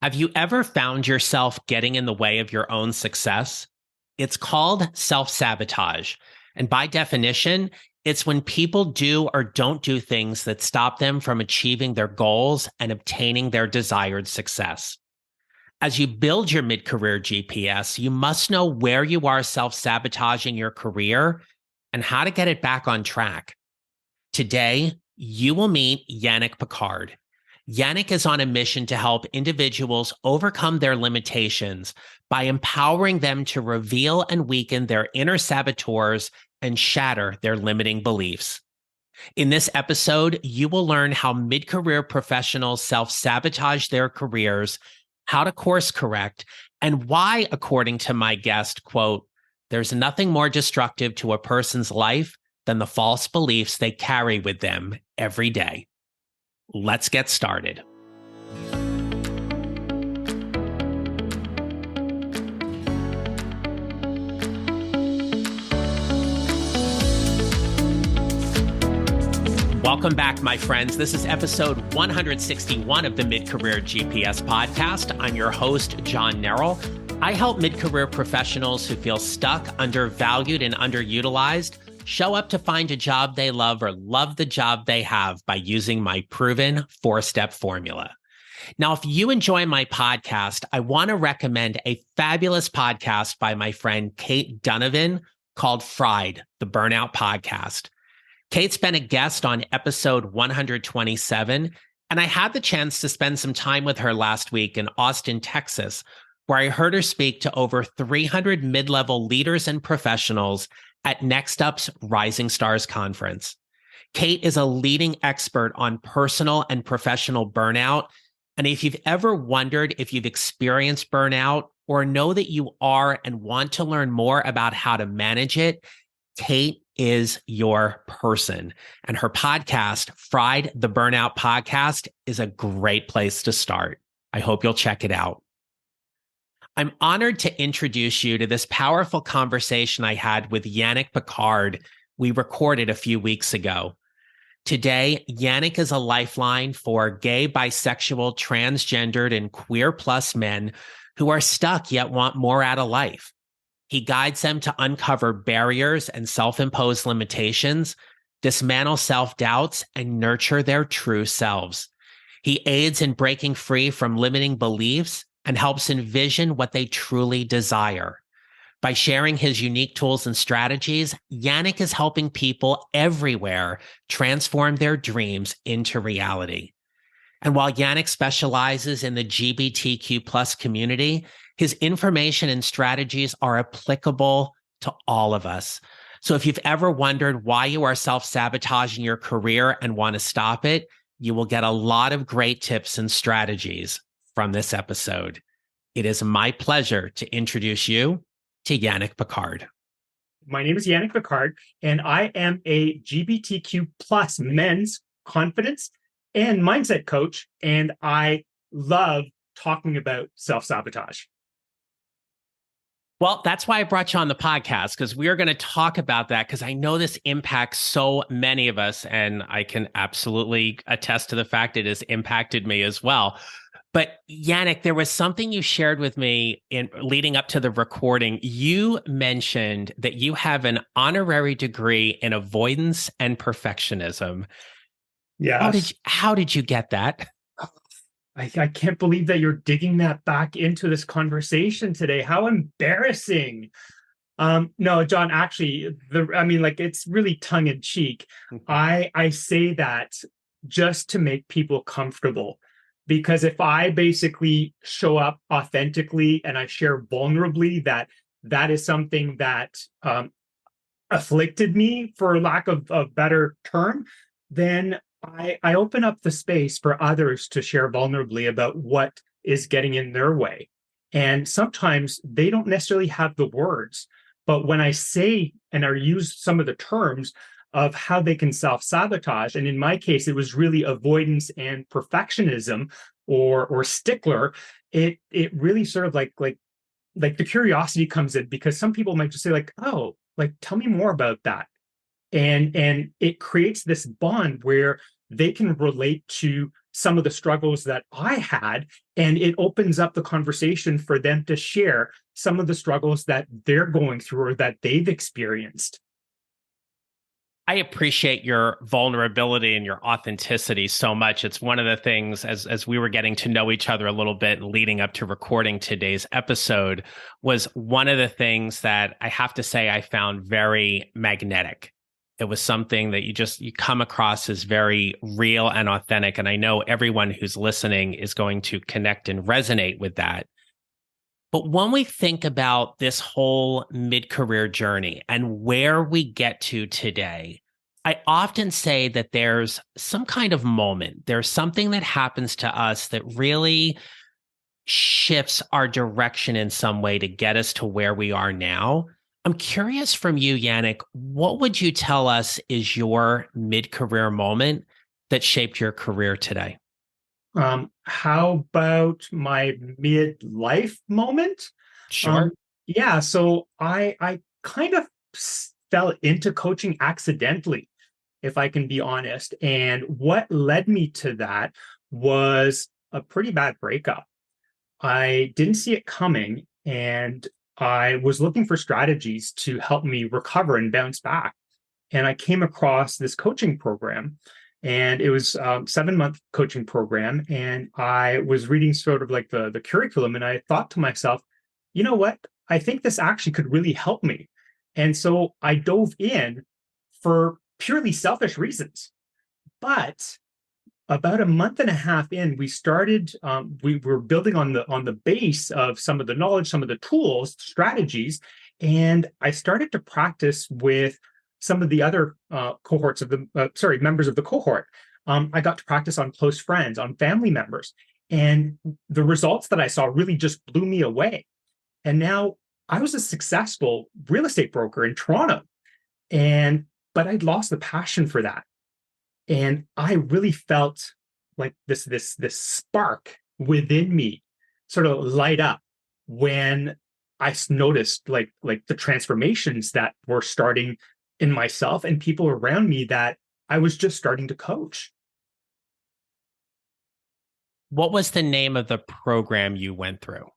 Have you ever found yourself getting in the way of your own success? It's called self-sabotage. And by definition, it's when people do or don't do things that stop them from achieving their goals and obtaining their desired success. As you build your mid-career GPS, you must know where you are self-sabotaging your career and how to get it back on track. Today, you will meet Yannick Picard. Yannick is on a mission to help individuals overcome their limitations by empowering them to reveal and weaken their inner saboteurs and shatter their limiting beliefs. In this episode, you will learn how mid-career professionals self-sabotage their careers, how to course correct, and why, according to my guest, quote, "There's nothing more destructive to a person's life than the false beliefs they carry with them every day." Let's get started. Welcome back, my friends. This is episode 161 of the Mid-Career GPS podcast. I'm your host, John Nerrell. I help mid-career professionals who feel stuck, undervalued, and underutilized show up to find a job they love or love the job they have by using my proven 4-step formula. Now, if you enjoy my podcast, I want to recommend a fabulous podcast by my friend Kate Donovan called Fried, the Burnout Podcast. Kate's been a guest on episode 127, and I had the chance to spend some time with her last week in Austin, Texas, where I heard her speak to over 300 mid-level leaders and professionals at Next Up's Rising Stars Conference. Kate is a leading expert on personal and professional burnout. And if you've ever wondered if you've experienced burnout or know that you are and want to learn more about how to manage it, Kate is your person. And her podcast, Fried, the Burnout Podcast, is a great place to start. I hope you'll check it out. I'm honored to introduce you to this powerful conversation I had with Yannick Picard we recorded a few weeks ago. Today, Yannick is a lifeline for gay, bisexual, transgendered, and queer plus men who are stuck yet want more out of life. He guides them to uncover barriers and self-imposed limitations, dismantle self-doubts, and nurture their true selves. He aids in breaking free from limiting beliefs and helps envision what they truly desire. By sharing his unique tools and strategies, Yannick is helping people everywhere transform their dreams into reality. And while Yannick specializes in the GBTQ-plus community, his information and strategies are applicable to all of us. So if you've ever wondered why you are self-sabotaging your career and want to stop it, you will get a lot of great tips and strategies from this episode. It is my pleasure to introduce you to Yannick Picard. My name is Yannick Picard, and I am a GBTQ plus men's confidence and mindset coach, and I love talking about self-sabotage. Well, that's why I brought you on the podcast, because we are going to talk about that, because I know this impacts so many of us, and I can absolutely attest to the fact it has impacted me as well. But Yannick, there was something you shared with me in leading up to the recording. You mentioned that you have an honorary degree in avoidance and perfectionism. Yes. How did you get that? I can't believe that you're digging that back into this conversation today. How embarrassing. No, John, actually, it's really tongue in cheek. I say that just to make people comfortable. Because if I basically show up authentically and I share vulnerably that is something that afflicted me, for lack of a better term, then I open up the space for others to share vulnerably about what is getting in their way. And sometimes they don't necessarily have the words, but when I say and I use some of the terms of how they can self-sabotage, and in my case, it was really avoidance and perfectionism or stickler, it really sort of like the curiosity comes in, because some people might just say like, oh, like, tell me more about that. And it creates this bond where they can relate to some of the struggles that I had, and it opens up the conversation for them to share some of the struggles that they're going through or that they've experienced. I appreciate your vulnerability and your authenticity so much. It's one of the things as we were getting to know each other a little bit and leading up to recording today's episode was one of the things that I have to say I found very magnetic. It was something that you come across as very real and authentic. And I know everyone who's listening is going to connect and resonate with that. But when we think about this whole mid-career journey and where we get to today, I often say that there's some kind of moment, there's something that happens to us that really shifts our direction in some way to get us to where we are now. I'm curious from you, Yannick, what would you tell us is your mid-career moment that shaped your career today? How about my midlife moment? Sure. Yeah, so I kind of fell into coaching accidentally, if I can be honest. And what led me to that was a pretty bad breakup. I didn't see it coming, and I was looking for strategies to help me recover and bounce back. And I came across this coaching program, and it was a 7-month coaching program. And I was reading sort of like the curriculum, and I thought to myself, you know what? I think this actually could really help me. And so I dove in for purely selfish reasons. But about a month and a half in, we started. We were building on the base of some of the knowledge, some of the tools, strategies, and I started to practice with some of the other cohorts of members of the cohort. I got to practice on close friends, on family members, and the results that I saw really just blew me away. And now I was a successful real estate broker in Toronto, and but I'd lost the passion for that. And I really felt like this spark within me sort of light up when I noticed like the transformations that were starting in myself and people around me that I was just starting to coach. What was the name of the program you went through?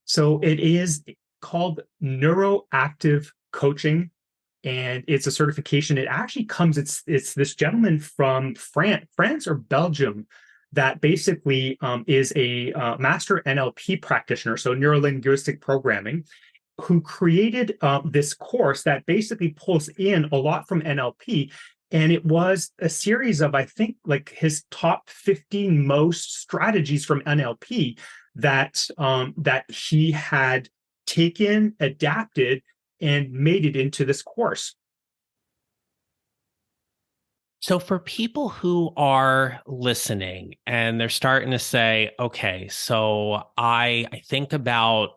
So it is called neuroactive coaching, and it's a certification. It actually comes. It's this gentleman from France or Belgium that basically is a master NLP practitioner, so neuro linguistic programming, who created this course that basically pulls in a lot from NLP. And it was a series of, I think, like his top 15 most strategies from NLP that he had taken, adapted, and made it into this course. So, for people who are listening and they're starting to say, okay, so I think about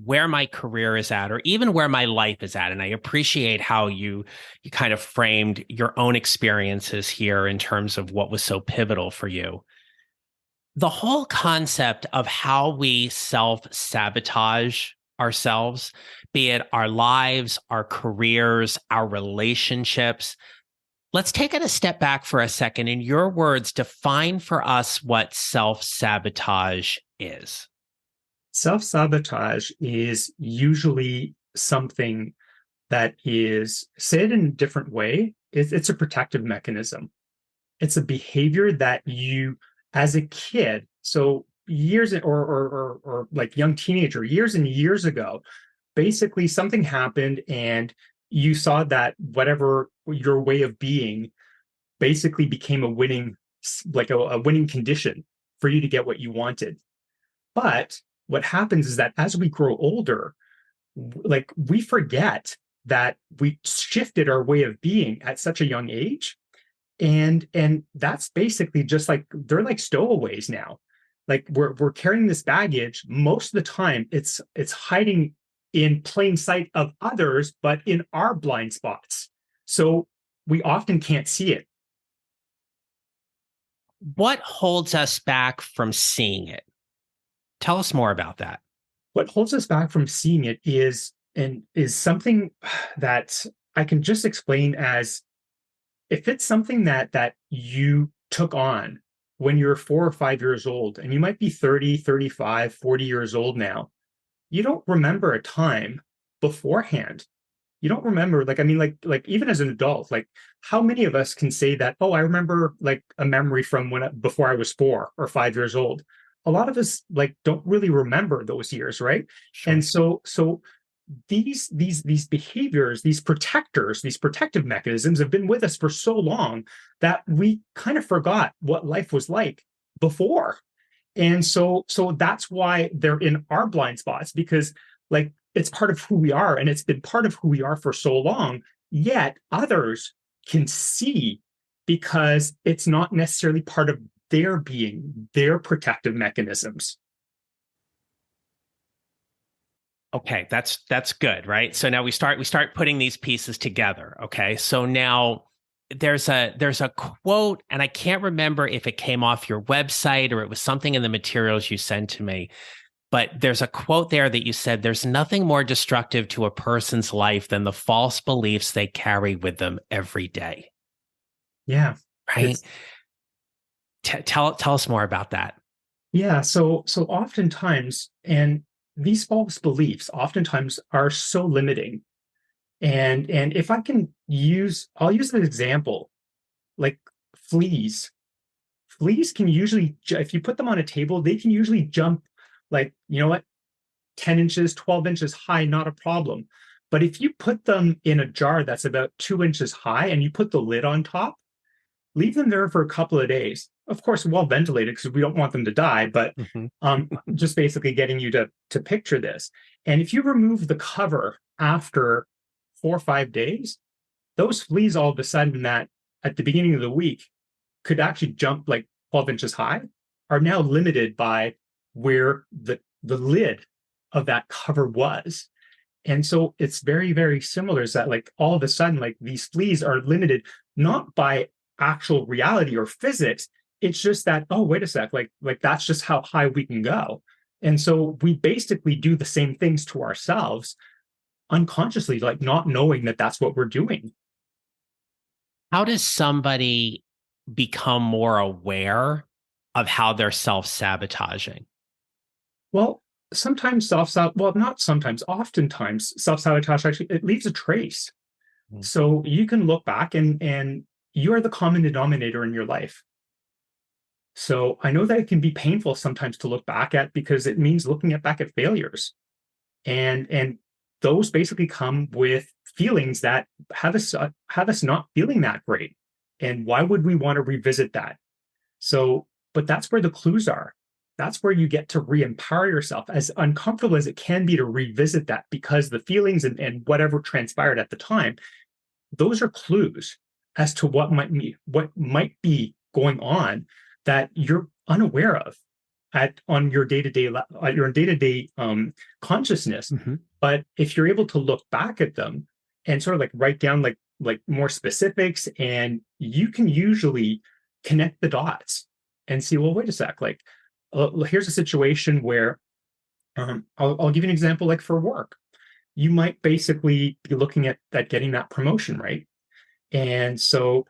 where my career is at or even where my life is at, and I appreciate how you kind of framed your own experiences here in terms of what was so pivotal for you. The whole concept of how we self-sabotage ourselves, be it our lives, our careers, our relationships. Let's take it a step back for a second. In your words, define for us what self-sabotage is. Self-sabotage is usually something that is said in a different way. It's a protective mechanism. It's a behavior that you, as a kid, so years or like young teenager, years and years ago, basically something happened and you saw that whatever your way of being basically became a winning, like a winning condition for you to get what you wanted. But what happens is that as we grow older, like we forget that we shifted our way of being at such a young age. And that's basically just like they're like stowaways now. Like we're carrying this baggage most of the time. It's hiding in plain sight of others, but in our blind spots. So we often can't see it. What holds us back from seeing it? Tell us more about that. What holds us back from seeing it is something that I can just explain as if it's something that you took on when you're 4 or 5 years old, and you might be 30, 35, 40 years old now, you don't remember a time beforehand. You don't remember, like, I mean, like even as an adult, like how many of us can say that, oh, I remember like a memory from before I was 4 or 5 years old. A lot of us like don't really remember those years, right? Sure. And so these behaviors, these protectors, these protective mechanisms have been with us for so long that we kind of forgot what life was like before. And so that's why they're in our blind spots, because like it's part of who we are, and it's been part of who we are for so long, yet others can see because it's not necessarily part of their being, their protective mechanisms. Okay, that's good, right? So now we start putting these pieces together. Okay. So now there's a quote, and I can't remember if it came off your website or it was something in the materials you sent to me, but there's a quote there that you said there's nothing more destructive to a person's life than the false beliefs they carry with them every day. Yeah. Right? Tell us more about that. Yeah, so oftentimes, and these false beliefs oftentimes are so limiting. And if I can I'll use an example, like fleas. Fleas can usually, if you put them on a table, they can usually jump like, you know what, 10 inches, 12 inches high, not a problem. But if you put them in a jar that's about 2 inches high and you put the lid on top, leave them there for a couple of days. Of course, well ventilated because we don't want them to die, but Mhm. just basically getting you to picture this. And if you remove the cover after 4 or 5 days, those fleas all of a sudden that at the beginning of the week could actually jump like 12 inches high are now limited by where the lid of that cover was. And so it's very, very similar, is that like all of a sudden, like these fleas are limited not by actual reality or physics. It's just that, oh, wait a sec, like that's just how high we can go. And so we basically do the same things to ourselves unconsciously, like not knowing that that's what we're doing. How does somebody become more aware of how they're self-sabotaging? Well, sometimes well, not sometimes, oftentimes self-sabotage actually it leaves a trace. Mm. So you can look back and you are the common denominator in your life. So I know that it can be painful sometimes to look back at because it means looking back at failures. And those basically come with feelings that have us not feeling that great. And why would we want to revisit that? So, but that's where the clues are. That's where you get to re-empower yourself, as uncomfortable as it can be to revisit that, because the feelings and whatever transpired at the time, those are clues as to what might be going on that you're unaware of on your day-to-day consciousness. Mhm. But if you're able to look back at them and sort of like write down like more specifics, and you can usually connect the dots and see, well, wait a sec, like here's a situation where I'll give you an example. Like for work, you might basically be looking at getting that promotion, right? And so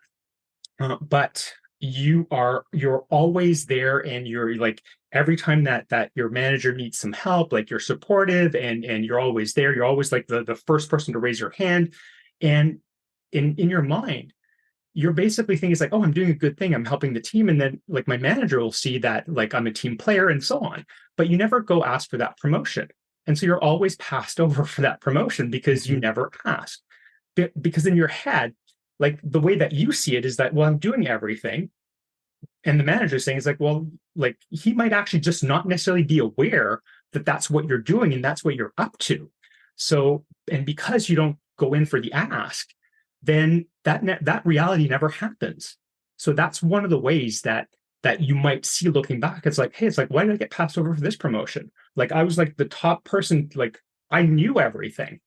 but you're always there, and you're like every time that your manager needs some help, like you're supportive, and you're always there. You're always like the first person to raise your hand. And in your mind, you're basically thinking it's like, oh, I'm doing a good thing, I'm helping the team, and then like my manager will see that like I'm a team player and so on. But you never go ask for that promotion, and so you're always passed over for that promotion because you Mhm. never asked. Because in your head, like the way that you see it is that, well, I'm doing everything, and the manager saying is like, well, like he might actually just not necessarily be aware that that's what you're doing and that's what you're up to. So, and because you don't go in for the ask, then that reality never happens. So that's one of the ways that you might see looking back. It's like, hey, it's like, why did I get passed over for this promotion? Like I was like the top person, like I knew everything,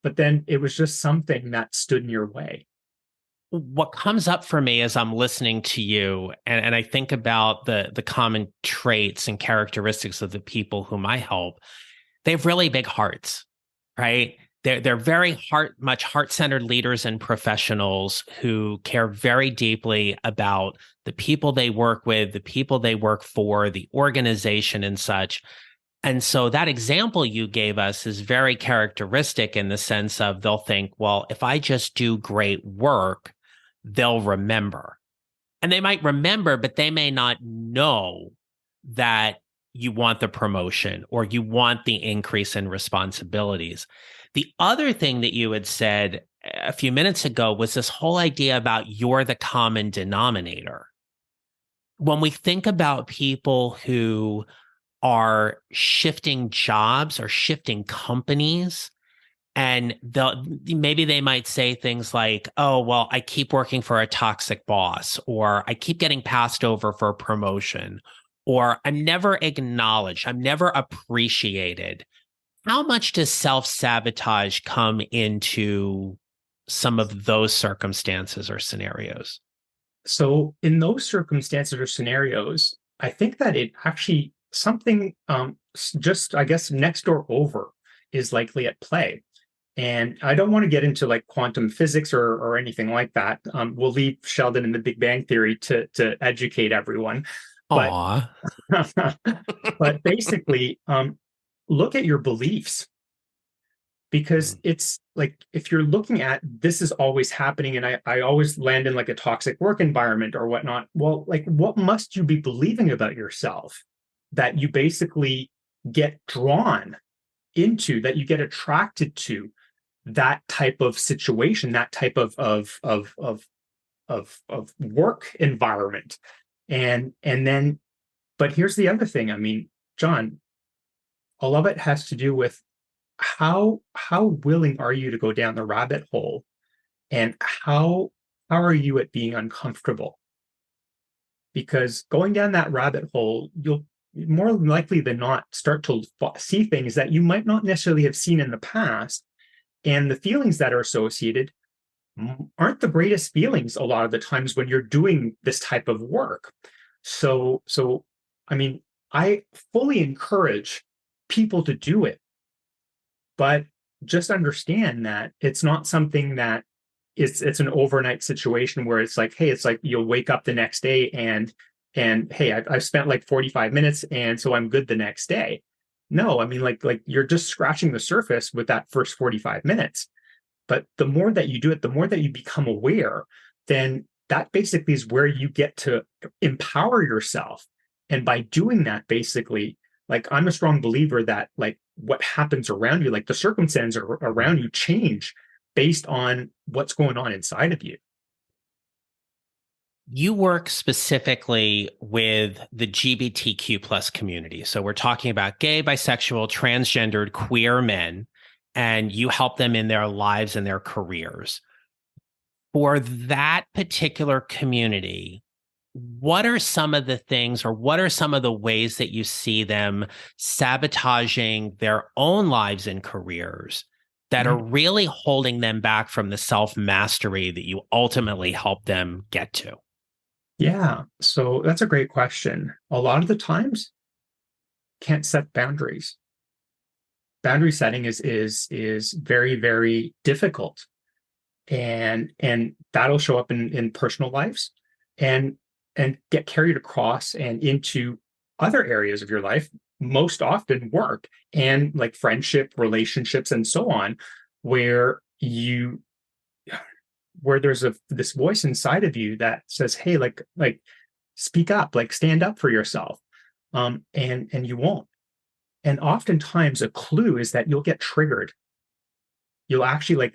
but then it was just something that stood in your way. What comes up for me as I'm listening to you, and I think about the common traits and characteristics of the people whom I help, they have really big hearts, right? they're very much heart-centered leaders and professionals who care very deeply about the people they work with, the people they work for, the organization and such. And so that example you gave us is very characteristic in the sense of they'll think, well, if I just do great work, they'll remember. And they might remember, but they may not know that you want the promotion or you want the increase in responsibilities. The other thing that you had said a few minutes ago was this whole idea about you're the common denominator. When we think about people who are shifting jobs or shifting companies, and maybe they might say things like, oh, well, I keep working for a toxic boss, or I keep getting passed over for a promotion, or I'm never acknowledged, I'm never appreciated. How much does self-sabotage come into some of those circumstances or scenarios? So in those circumstances or scenarios, I think that it actually something just, I guess, next door over is likely at play. And I don't want to get into like quantum physics or anything like that. We'll leave Sheldon and the Big Bang Theory to educate everyone. But Aw. but basically, look at your beliefs, because it's like if you're looking at this is always happening and I always land in like a toxic work environment or whatnot. Well, like what must you be believing about yourself that you basically get drawn into, that you get attracted to that type of situation, that type of work environment. And then, but here's the other thing. I mean, John, a lot of it has to do with how willing are you to go down the rabbit hole, and how are you at being uncomfortable? Because going down that rabbit hole, you'll more likely than not start to see things that you might not necessarily have seen in the past, and the feelings that are associated aren't the greatest feelings a lot of the times when you're doing this type of work. So I mean, I fully encourage people to do it, but just understand that it's not something that it's an overnight situation where it's like, hey, it's like you'll wake up the next day and hey, I've spent like 45 minutes and so I'm good the next day. No, I mean, like you're just scratching the surface with that first 45 minutes. But the more that you do it, the more that you become aware, then that basically is where you get to empower yourself. And by doing that, basically, like I'm a strong believer that like what happens around you, like the circumstances around you change based on what's going on inside of you. You work specifically with the GBTQ-plus community. So we're talking about gay, bisexual, transgendered, queer men, and you help them in their lives and their careers. For that particular community, what are some of the things or what are some of the ways that you see them sabotaging their own lives and careers that are really holding them back from the self-mastery that you ultimately help them get to? Yeah, so that's a great question. A lot of the times, can't set boundaries. Boundary setting is very, very difficult, and that'll show up in personal lives, and get carried across and into other areas of your life, most often work and like friendship, relationships, and so on, where there's this voice inside of you that says, hey, like speak up, like stand up for yourself, and you won't. And oftentimes a clue is that you'll get triggered. You'll actually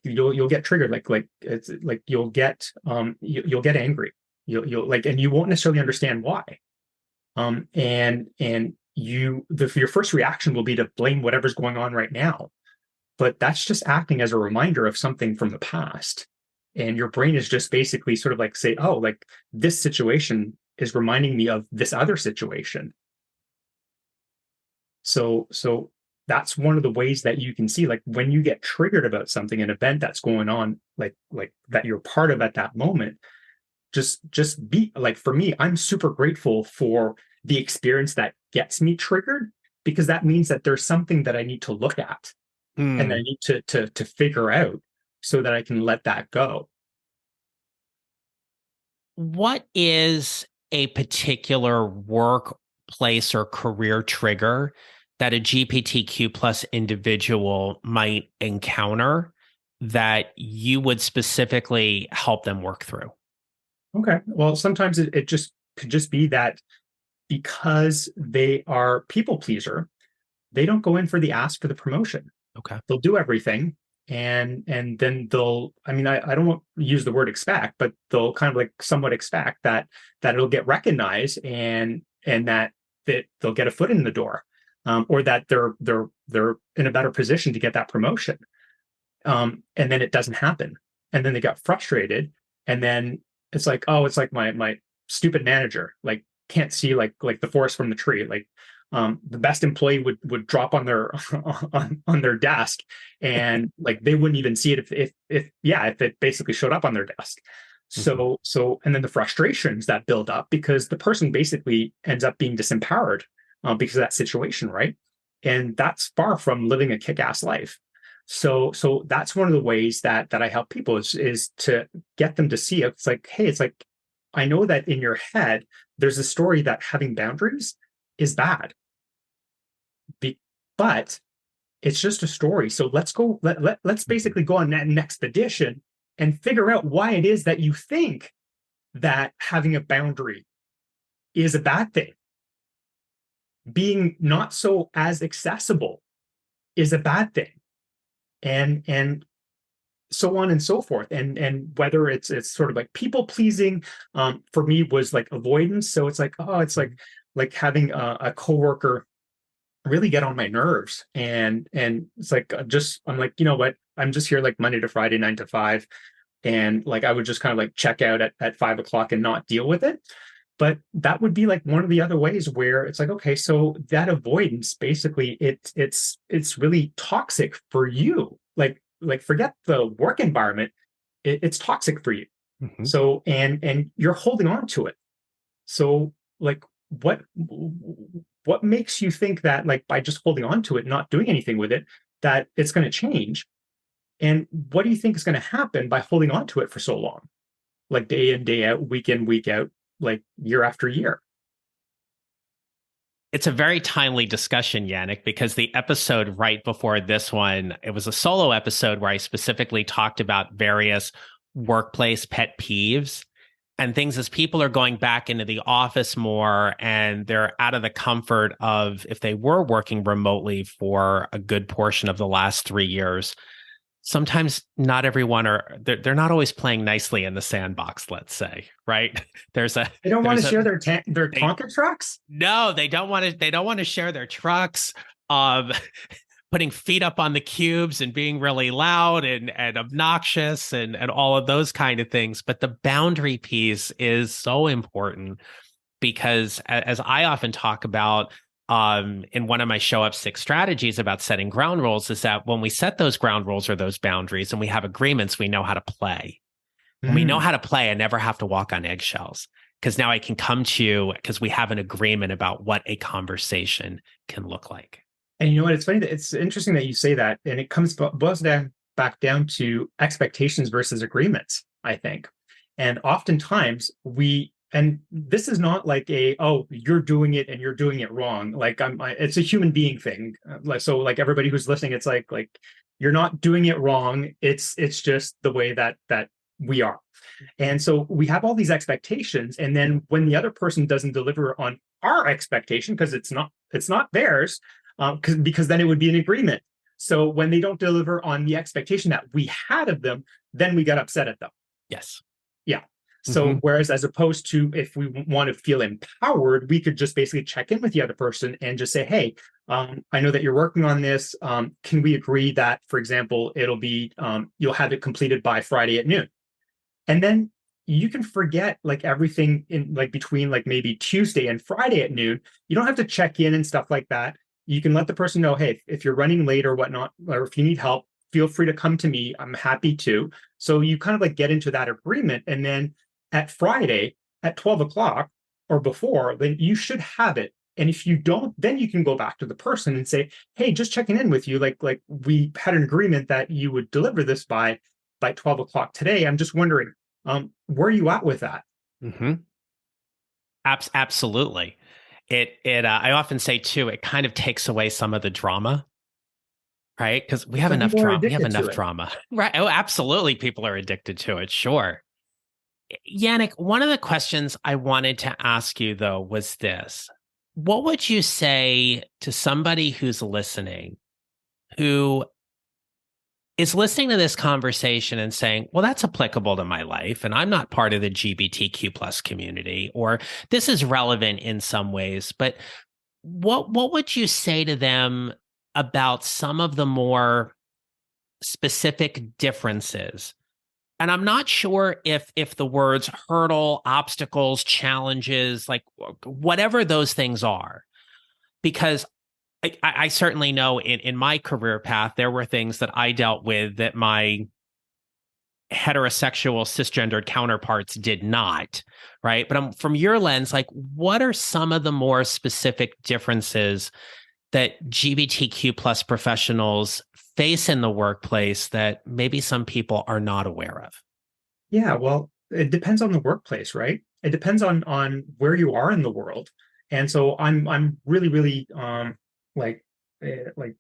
you'll get triggered, like it's like you'll get angry. You'll like, and you won't necessarily understand why. And your first reaction will be to blame whatever's going on right now, but that's just acting as a reminder of something from the past. And your brain is just basically sort of like say, oh, like this situation is reminding me of this other situation. So that's one of the ways that you can see, like when you get triggered about something, an event that's going on, like that you're part of at that moment, just be like, for me, I'm super grateful for the experience that gets me triggered, because that means that there's something that I need to look at. and then I need to figure out so that I can let that go. What is a particular workplace or career trigger that a GBTQ plus individual might encounter that you would specifically help them work through? Okay. Well, sometimes it just could just be that because they are people pleaser, they don't go in for the ask for the promotion. Okay. They'll do everything, and then they'll, I mean, I don't want to use the word expect, but they'll kind of like somewhat expect that it'll get recognized, and that they'll get a foot in the door, or that they're in a better position to get that promotion. And then it doesn't happen. And then they got frustrated. And then it's like, oh, it's like my stupid manager, like can't see like the forest from the tree. Like the best employee would drop on their on their desk, and like they wouldn't even see it if it basically showed up on their desk. So and then the frustrations that build up because the person basically ends up being disempowered because of that situation, right? And that's far from living a kick-ass life. So that's one of the ways that I help people is to get them to see it. It's like, hey, it's like, I know that in your head there's a story that having boundaries is bad, but it's just a story. So let's basically go on an expedition and figure out why it is that you think that having a boundary is a bad thing. Being not so as accessible is a bad thing. And so on and so forth, and whether it's sort of like people pleasing, for me was like avoidance. So it's like, oh, it's like having a coworker really get on my nerves, and it's like I'm like, you know what, I'm just here like Monday to Friday 9 to 5, and like I would just kind of like check out at 5 o'clock and not deal with it. But that would be like one of the other ways where it's like, okay, so that avoidance basically it's really toxic for you. Like forget the work environment, it's toxic for you. So and you're holding on to it. So like what makes you think that like by just holding on to it, not doing anything with it, that it's going to change? And what do you think is going to happen by holding on to it for so long? Like day in, day out, week in, week out, like year after year. It's a very timely discussion, Yannick, because the episode right before this one, it was a solo episode where I specifically talked about various workplace pet peeves and things as people are going back into the office more and they're out of the comfort of if they were working remotely for a good portion of the last 3 years. Sometimes not everyone they're not always playing nicely in the sandbox, let's say, right? They don't want to share their Tonka trucks. No, they don't want to share their trucks. Putting feet up on the cubes and being really loud and obnoxious and all of those kind of things. But the boundary piece is so important because as I often talk about, in one of my show up 6 strategies about setting ground rules is that when we set those ground rules or those boundaries and we have agreements, we know how to play. When we know how to play, I never have to walk on eggshells because now I can come to you because we have an agreement about what a conversation can look like. And you know what? It's funny that it's interesting that you say that, and it boils back down to expectations versus agreements, I think. And oftentimes and this is not like you're doing it and you're doing it wrong. Like it's a human being thing. So like everybody who's listening, it's like you're not doing it wrong. It's just the way that we are. And so we have all these expectations, and then when the other person doesn't deliver on our expectation, because it's not theirs, because then it would be an agreement. So when they don't deliver on the expectation that we had of them, then we get upset at them. Yes. Yeah. So whereas as opposed to if we want to feel empowered, we could just basically check in with the other person and just say, hey, I know that you're working on this. Can we agree that, for example, it'll be you'll have it completed by Friday at noon? And then you can forget like everything in like between like maybe Tuesday and Friday at noon. You don't have to check in and stuff like that. You can let the person know, hey, if you're running late or whatnot, or if you need help, feel free to come to me. I'm happy to. So you kind of like get into that agreement. And then at Friday at 12 o'clock or before, then you should have it And if you don't, then you can go back to the person and say, hey, just checking in with you. Like we had an agreement that you would deliver this by 12 o'clock today. I'm just wondering, where are you at with that? Mm-hmm. Absolutely. I often say too, it kind of takes away some of the drama, right? Because we have Some enough people are drama. We have addicted to enough it. drama, right? Oh, absolutely. People are addicted to it. Sure. Yannick, one of the questions I wanted to ask you though was this. What would you say to somebody who's listening, who is listening to this conversation and saying, well, that's applicable to my life, and I'm not part of the GBTQ plus community, or this is relevant in some ways, but what would you say to them about some of the more specific differences? And I'm not sure if the words hurdle, obstacles, challenges, like whatever those things are, because I certainly know in my career path, there were things that I dealt with that my heterosexual cisgendered counterparts did not, right? But from your lens, like, what are some of the more specific differences that GBTQ plus professionals face in the workplace that maybe some people are not aware of? Yeah, well, it depends on the workplace, right? It depends on where you are in the world. And so I'm really, really like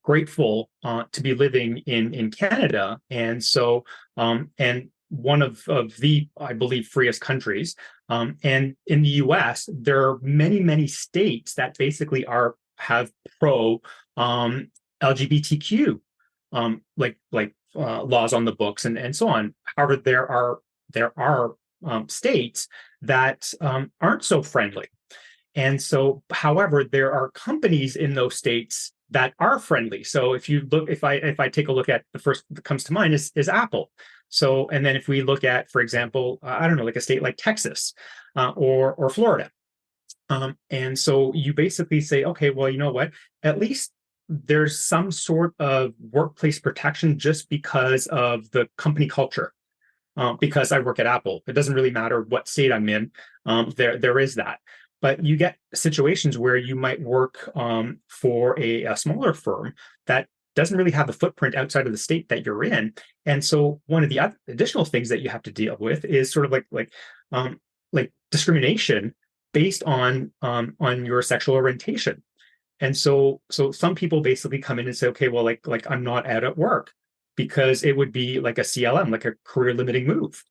grateful to be living in Canada. And so and one of the, I believe, freest countries. And in the US, there are many, many states that basically have pro LGBTQ laws on the books and so on. However, there are states that aren't so friendly. And so, however, there are companies in those states that are friendly. So if I take a look at the first that comes to mind is Apple. So, and then if we look at, for example, I don't know, like a state like Texas or Florida. And so you basically say, okay, well, you know what? At least there's some sort of workplace protection just because of the company culture. Because I work at Apple, it doesn't really matter what state I'm in. There is that. But you get situations where you might work for a smaller firm that doesn't really have a footprint outside of the state that you're in. And so one of the additional things that you have to deal with is sort of like discrimination based on your sexual orientation. And so some people basically come in and say, okay, well, like I'm not out at work because it would be like a CLM, like a career limiting move.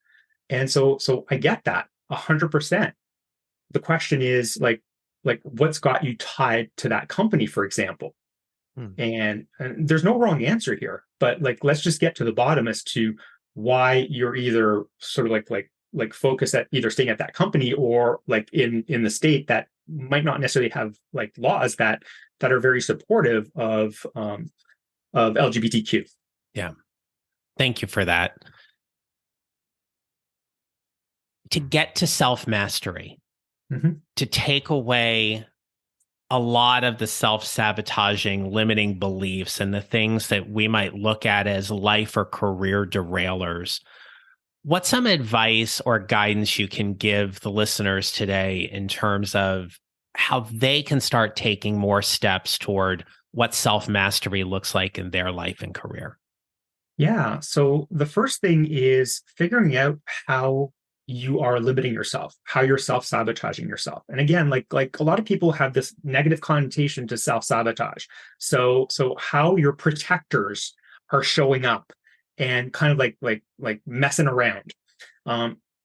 And so I get that 100%. The question is like what's got you tied to that company, for example? And there's no wrong answer here, but like let's just get to the bottom as to why you're either sort of like focus at either staying at that company or like in the state that might not necessarily have like laws that are very supportive of LGBTQ. Yeah. Thank you for that. To get to self-mastery, to take away a lot of the self-sabotaging, limiting beliefs and the things that we might look at as life or career derailers, what's some advice or guidance you can give the listeners today in terms of how they can start taking more steps toward what self-mastery looks like in their life and career? Yeah. So the first thing is figuring out how you are limiting yourself, how you're self-sabotaging yourself. And again, like a lot of people have this negative connotation to self-sabotage. So how your protectors are showing up and kind of like messing around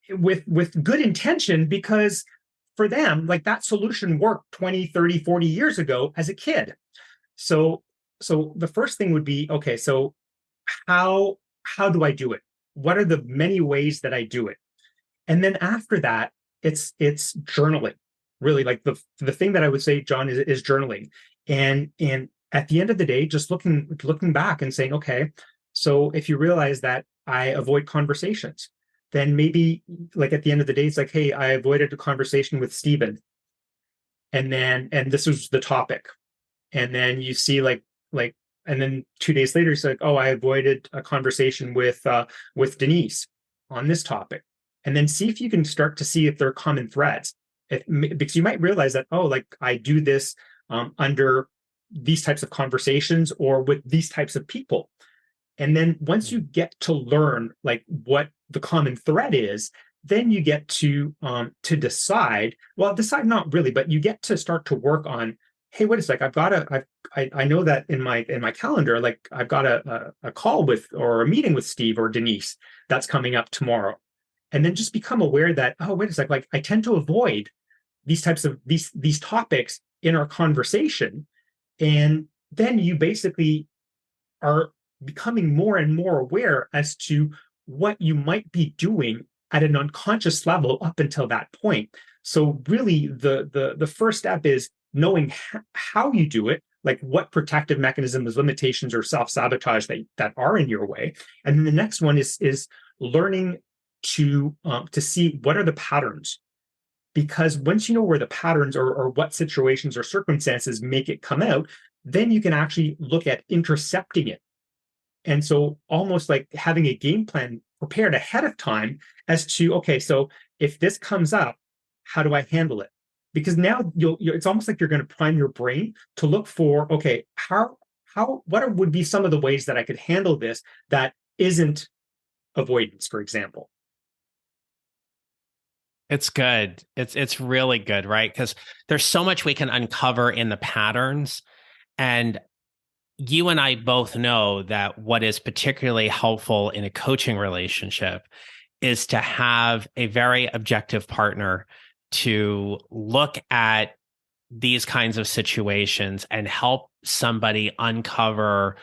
with good intention, because for them, like that solution worked 20, 30, 40 years ago as a kid. So the first thing would be, okay, so how do I do it? What are the many ways that I do it? And then after that, it's journaling. Really, like the thing that I would say, John, is journaling. And at the end of the day, just looking back and saying, okay, so if you realize that I avoid conversations, then maybe like at the end of the day, it's like, hey, I avoided a conversation with Stephen. And this was the topic. And then you see and then 2 days later, it's like, oh, I avoided a conversation with Denise on this topic. And then see if you can start to see if there are common threads. Because you might realize that, oh, like I do this under these types of conversations or with these types of people. And then once you get to learn like what the common thread is, then you get to decide, well, decide not really, but you get to start to work on, hey, wait a sec, I know that in my calendar, like I've got a call with or a meeting with Steve or Denise that's coming up tomorrow. And then just become aware that, oh, wait a sec, like I tend to avoid these types of these topics in our conversation. And then you basically are becoming more and more aware as to what you might be doing at an unconscious level up until that point. So really the first step is knowing how you do it, like what protective mechanisms, limitations, or self-sabotage that are in your way. And then the next one is learning to see what are the patterns. Because once you know where the patterns or what situations or circumstances make it come out, then you can actually look at intercepting it. And so almost like having a game plan prepared ahead of time as to, okay, so if this comes up, how do I handle it? Because now it's almost like you're going to prime your brain to look for, okay, what would be some of the ways that I could handle this that isn't avoidance, for example. It's good. It's really good, right? Because there's so much we can uncover in the patterns. And you and I both know that what is particularly helpful in a coaching relationship is to have a very objective partner to look at these kinds of situations and help somebody uncover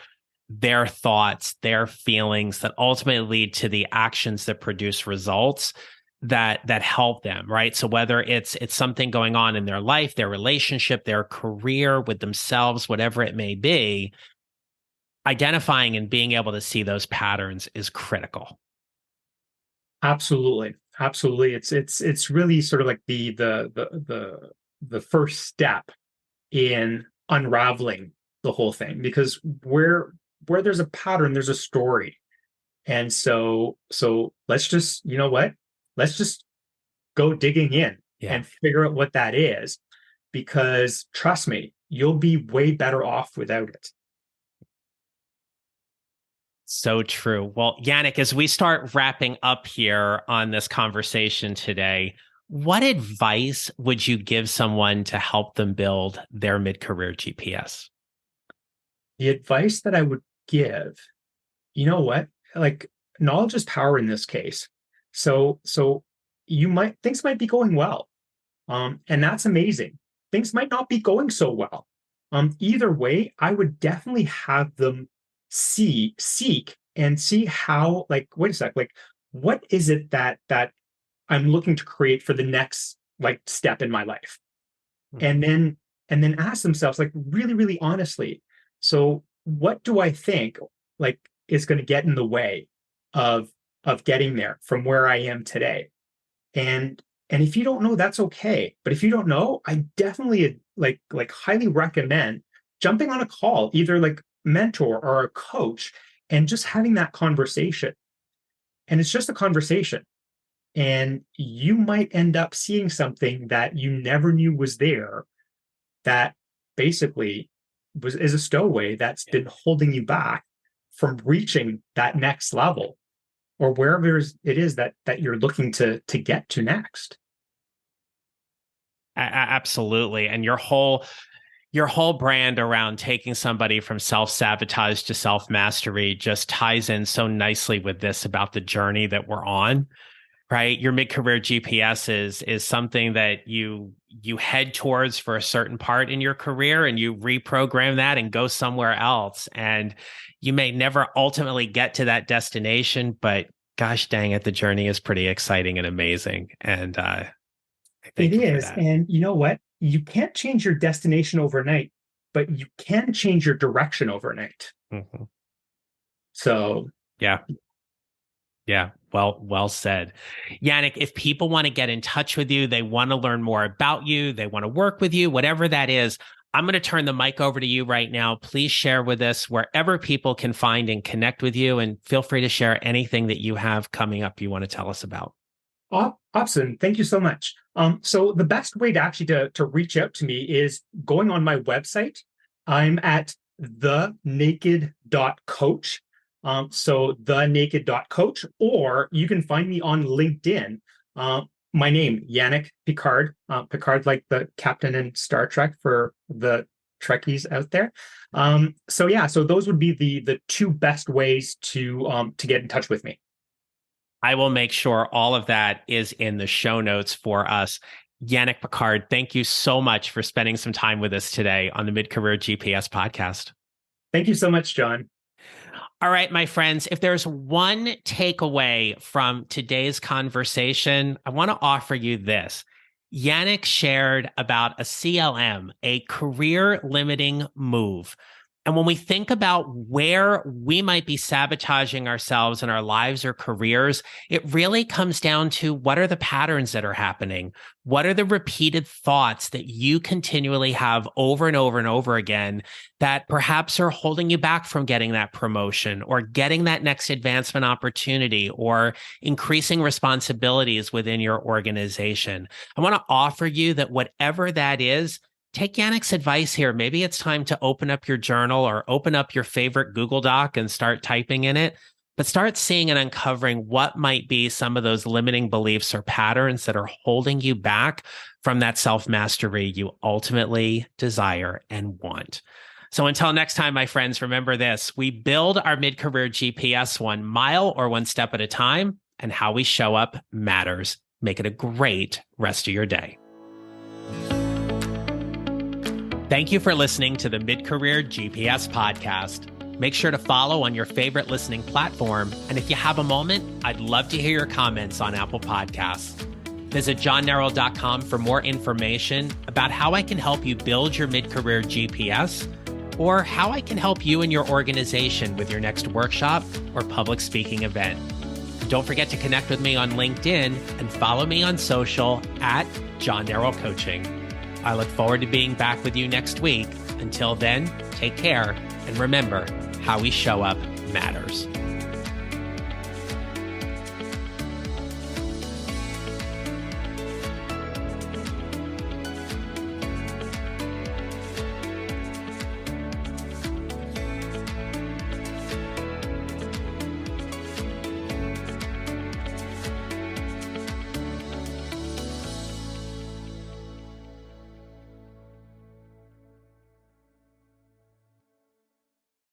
their thoughts, their feelings that ultimately lead to the actions that produce results that help them, right? So whether it's something going on in their life, their relationship, their career, with themselves, whatever it may be, identifying and being able to see those patterns is critical. Absolutely. It's really sort of like the first step in unraveling the whole thing, because where there's a pattern, there's a story. And so let's just, you know what? Let's just go digging in and figure out what that is, because trust me, you'll be way better off without it. So true. Well, Yannick, as we start wrapping up here on this conversation today, what advice would you give someone to help them build their mid-career GPS? The advice that I would give, you know what? Like, knowledge is power in this case. So things might be going well. And that's amazing. Things might not be going so well. Either way, I would definitely have them seek and see how, like, wait a sec, like, what is it that I'm looking to create for the next like step in my life? Mm-hmm. And then ask themselves, like, really, really honestly, so what do I think like is going to get in the way of getting there from where I am today? And if you don't know, that's okay. But if you don't know, I definitely like highly recommend jumping on a call, either like mentor or a coach, and just having that conversation. And it's just a conversation. And you might end up seeing something that you never knew was there, that basically is a stowaway that's been holding you back from reaching that next level, or wherever it is that you're looking to get to next. Absolutely. And your whole brand around taking somebody from self-sabotage to self-mastery just ties in so nicely with this about the journey that we're on, right? Your mid-career GPS is something that you head towards for a certain part in your career, and you reprogram that and go somewhere else. And you may never ultimately get to that destination, but gosh dang it, the journey is pretty exciting and amazing. And it is. And you know what? You can't change your destination overnight, but you can change your direction overnight. Mm-hmm. So yeah. Well said. Yannick, if people want to get in touch with you, they want to learn more about you, they want to work with you, whatever that is, I'm going to turn the mic over to you right now. Please share with us wherever people can find and connect with you, and feel free to share anything that you have coming up you want to tell us about. Awesome. Thank you so much. So the best way to actually to reach out to me is going on my website. I'm at thenaked.coach. So thenaked.coach, or you can find me on LinkedIn. My name, Yannick Picard, Picard like the captain in Star Trek for the Trekkies out there. So those would be the two best ways to get in touch with me. I will make sure all of that is in the show notes for us. Yannick Picard, thank you so much for spending some time with us today on the Mid-Career GPS podcast. Thank you so much, John. All right, my friends, if there's one takeaway from today's conversation, I want to offer you this. Yannick shared about a CLM, a career limiting move. And when we think about where we might be sabotaging ourselves in our lives or careers, it really comes down to what are the patterns that are happening? What are the repeated thoughts that you continually have over and over and over again that perhaps are holding you back from getting that promotion or getting that next advancement opportunity or increasing responsibilities within your organization? I want to offer you that whatever that is, take Yannick's advice here. Maybe it's time to open up your journal or open up your favorite Google Doc and start typing in it, but start seeing and uncovering what might be some of those limiting beliefs or patterns that are holding you back from that self-mastery you ultimately desire and want. So until next time, my friends, remember this: we build our mid-career GPS 1 mile or 1 step at a time, and how we show up matters. Make it a great rest of your day. Thank you for listening to the Mid-Career GPS podcast. Make sure to follow on your favorite listening platform. And if you have a moment, I'd love to hear your comments on Apple Podcasts. Visit johnnerrell.com for more information about how I can help you build your mid-career GPS, or how I can help you and your organization with your next workshop or public speaking event. Don't forget to connect with me on LinkedIn and follow me on social at John Nerrell Coaching. I look forward to being back with you next week. Until then, take care, and remember, how we show up matters.